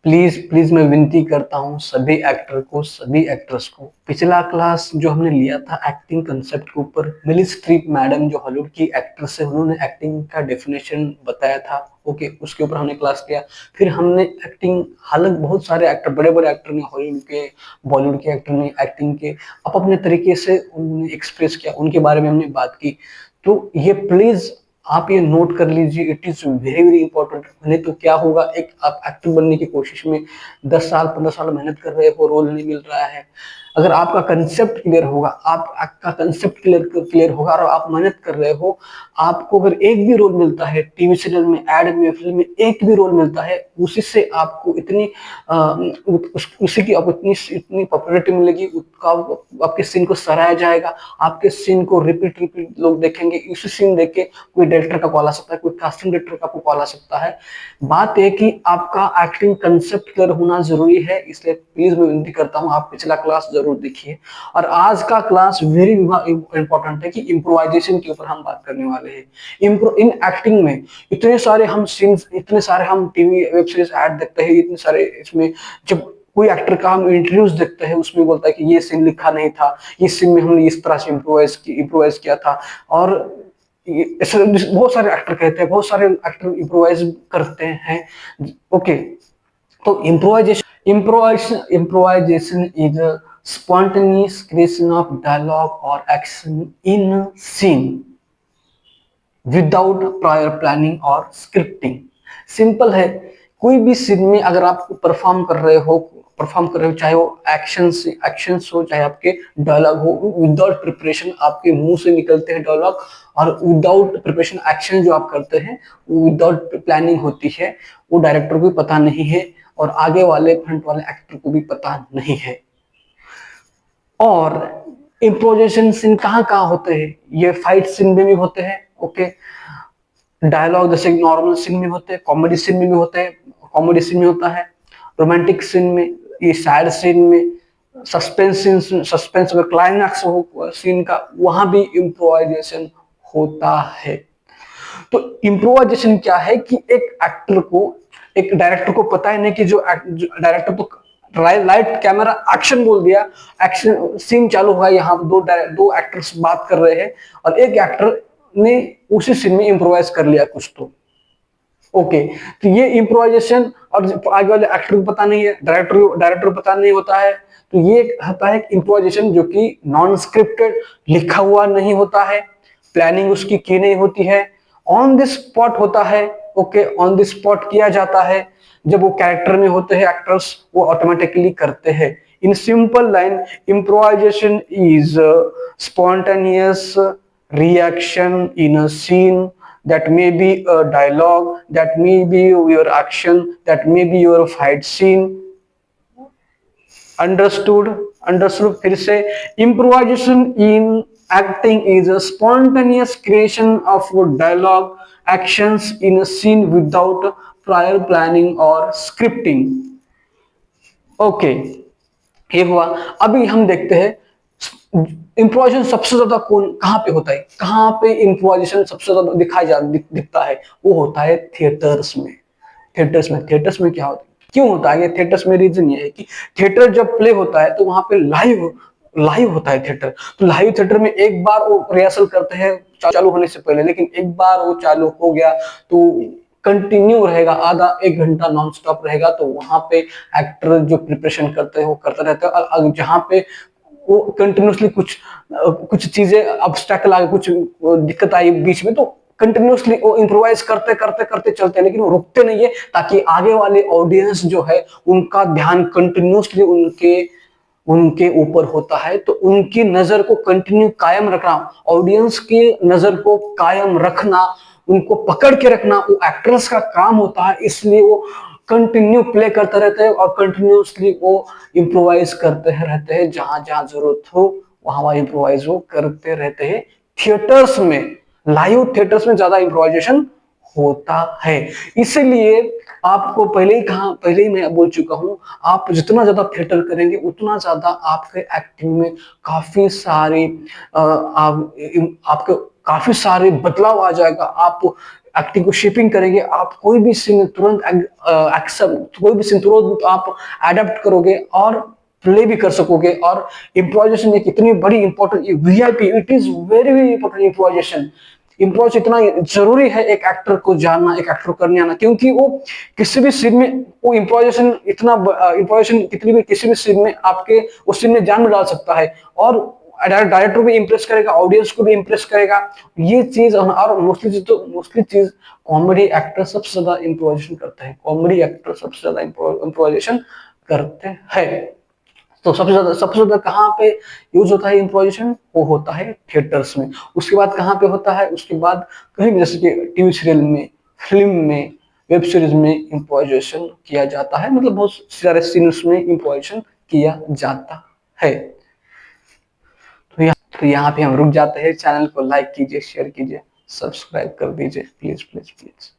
Please please मैं विनती करता हूँ सभी एक्टर को, सभी एक्ट्रेस को, पिछला क्लास जो हमने लिया था एक्टिंग कंसेप्ट के ऊपर, मिली स्ट्रीप मैडम जो हॉलीवुड की एक्ट्रेस है, उन्होंने एक्टिंग का डेफिनेशन बताया था। ओके, उसके ऊपर हमने क्लास लिया। फिर हमने एक्टिंग, हालांकि बहुत सारे एक्टर, बड़े बड़े एक्टर ने, हॉलीवुड के, बॉलीवुड के एक्टर ने एक्टिंग के अपने तरीके से उन्होंने एक्सप्रेस किया, उनके बारे में हमने बात की। तो ये प्लीज आप ये नोट कर लीजिए, it is very very important. नहीं तो क्या होगा, एक आप एक्टर बनने की कोशिश में 10 साल 15 साल मेहनत कर रहे हो, रोल नहीं मिल रहा है। अगर आपका कंसेप्ट क्लियर होगा, आपका कंसेप्ट क्लियर होगा और आप मेहनत कर रहे हो, आपको अगर एक भी रोल मिलता है टीवी सीरियल में, एड में, फिल्म में, एक भी रोल मिलता है, उसी से आपको इतनी उसी की आपको इतनी इतनी पॉपुलैरिटी मिलेगी, उसका आपके सीन को सराहा जाएगा, आपके सीन को रिपीट रिपीट लोग देखेंगे। उसी सीन देख के कोई डायरेक्टर का कॉल आ सकता है, कोई कास्टिंग डायरेक्टर का आपको कॉल आ सकता है। बात है कि आपका एक्टिंग कंसेप्ट क्लियर होना जरूरी है, इसलिए प्लीज मैं विनती करता हूँ आप पिछला क्लास जरूर देखिए। और आज का क्लास वेरी इंपॉर्टेंट है कि इम्प्रोवाइजेशन के ऊपर हम बात करने वाले हैं। इन एक्टिंग में इतने सारे हम सीन्स, इतने सारे हम टीवी वेब सीरीज ऐड देखते हैं, इतने सारे इसमें जब कोई एक्टर का हम इंटरव्यूज देखते हैं, उसमें बोलता है कि ये सीन लिखा नहीं था, ये सीन में हमने इस तरह से इम्प्रोवाइज किया था। और ऐसे बहुत सारे एक्टर कहते हैं, बहुत सारे एक्टर इम्प्रोवाइज करते हैं। ओके, तो improvisation is spontaneous creation of dialogue or action in a scene without prior planning और स्क्रिप्टिंग। सिंपल है, कोई भी सीन में अगर आप परफॉर्म कर रहे हो, चाहे वो एक्शन हो, चाहे आपके डायलॉग हो, विदाउट प्रिपरेशन आपके मुंह से निकलते हैं डायलॉग, और विदाउट प्रिपरेशन एक्शन जो आप करते हैं विदाउट प्लानिंग होती है, वो डायरेक्टर को भी पता नहीं है और आगे वाले फ्रंट वाले एक्टर को भी पता नहीं है। और इम्प्रोवाइजेशन सीन कहाँ कहाँ होते हैं, ये फाइट सीन में भी होते हैं। ओके, डायलॉग जैसे नॉर्मल सीन में होते हैं, कॉमेडी सीन में भी होते हैं, कॉमेडी सीन में होता है, रोमांटिक सीन में, ये सैड सीन में, सस्पेंस में क्लाइमैक्स हो सीन का, वहां भी इम्प्रोवाइजेशन होता है। तो इम्प्रोवाइजेशन क्या है कि एक एक्टर को, एक डायरेक्टर को पता है नहीं कि जो डायरेक्टर तो लाइट कैमरा एक्शन बोल दिया, एक्शन सीन चालू हुआ, यहाँ दो एक्टर्स बात कर रहे हैं और एक एक्टर ने उसी सीन में इम्प्रोवाइज कर लिया कुछ। तो ओके, तो ये इम्प्रोवाइजेशन, और आगे वाले एक्टर को पता नहीं है, डायरेक्टर को पता नहीं होता है, तो ये होता है इम्प्रोवाइजेशन जो कि नॉन स्क्रिप्टेड, लिखा हुआ नहीं होता है, प्लानिंग उसकी की नहीं होती है, ऑन द स्पॉट होता है। ओके, ऑन द स्पॉट किया जाता है, जब वो कैरेक्टर में होते हैं एक्टर्स, वो ऑटोमेटिकली करते हैं। In simple line, improvisation is spontaneous reaction in a scene, that may be a dialogue, that may be your action, that may be your fight scene। Understood फिर से, improvisation in acting is a spontaneous creation of dialogue actions in a scene without prior planning or scripting। Okay, ये हुआ। अभी हम देखते हैं improvisation सबसे ज्यादा कहाँ पे होता है, कहाँ पे इम्प्रोवाइजेशन सबसे ज्यादा दिखता है, वो होता है थिएटर्स में। थिएटर्स में क्या होता है, क्यों होता है ये थिएटर्स में? रीजन ये है कि थिएटर जब प्ले होता है तो वहां पे लाइव होता है थिएटर। तो लाइव थिएटर में एक बार वो रिहर्सल करते हैं चालू होने से पहले, लेकिन एक बार वो चालू हो गया तो कंटिन्यू रहेगा, आधा एक घंटा नॉन स्टॉप रहेगा। तो वहां पे एक्टर जो प्रिपरेशन करते हैं वो करते रहते हैं, और जहां पे वो कंटिन्यूसली कुछ चीजें ऑब्स्टेकल आ गए, कुछ दिक्कत आई बीच में, तो कंटिन्यूसली वो इम्प्रोवाइज करते करते करते चलते हैं, लेकिन वो रुकते नहीं है, ताकि आगे वाले ऑडियंस जो है उनका ध्यान कंटिन्यूसली उनके ऊपर होता है। तो उनकी नजर को कंटिन्यू कायम रखना, ऑडियंस की नजर को कायम रखना, उनको पकड़ के रखना, वो एक्टर्स का काम होता है। इसलिए वो कंटिन्यू प्ले करते रहते हैं और कंटिन्यूसली वो इम्प्रोवाइज करते रहते हैं, जहां जहां जरूरत हो वहां वहां इम्प्रोवाइज वो करते रहते हैं। थिएटर्स में, लाइव थिएटर्स में ज्यादा इम्प्रोवाइजेशन होता है। इसीलिए आपको पहले ही मैं बोल चुका हूं, आप जितना ज्यादा थिएटर करेंगे उतना ज्यादा आपके एक्टिंग में काफी सारे आपके काफी सारे बदलाव आ जाएगा। आप एक्टिंग को शेपिंग करेंगे, आप कोई भी सीन तुरंत एक्सेप्ट, कोई भी सीन तुरंत आप एडेप्ट करोगे और प्ले भी कर सकोगे। और इम्प्रोवाइजेशन एक इतनी बड़ी important VIP, it is very very important improvisation. Improvise इतना जरूरी है एक एक्टर को जानना, एक एक्टर को करने आना, क्योंकि वो किसी भी सीन में वो इम्प्रोवाइजेशन इतना इम्प्रोवाइजेशन कितनी भी किसी भी सीन में आपके उस सीन में जान में डाल सकता है, और डायरेक्टर भी इंप्रेस करेगा, ऑडियंस को भी इंप्रेस करेगा। ये चीज, और मोस्टली चीज कॉमेडी एक्टर सबसे ज्यादा इम्प्रोवाइजेशन करते हैं, कॉमेडी एक्टर सबसे ज्यादा इम्प्रोवाइजेशन करते हैं। तो सबसे ज्यादा कहाँ पे यूज होता है इम्प्रोवाइजेशन? वो होता है थिएटर्स में। उसके बाद कहाँ पे होता है? उसके बाद कहीं भी, जैसे कि टीवी सीरियल में, फिल्म में, वेब सीरीज में इम्प्रोवाइजेशन किया जाता है, मतलब बहुत सारे सीन्स में इम्प्रोवाइजेशन किया जाता है। तो यहाँ पे हम रुक जाते हैं। चैनल को लाइक कीजिए, शेयर कीजिए, सब्सक्राइब कर दीजिए, प्लीज प्लीज प्लीज।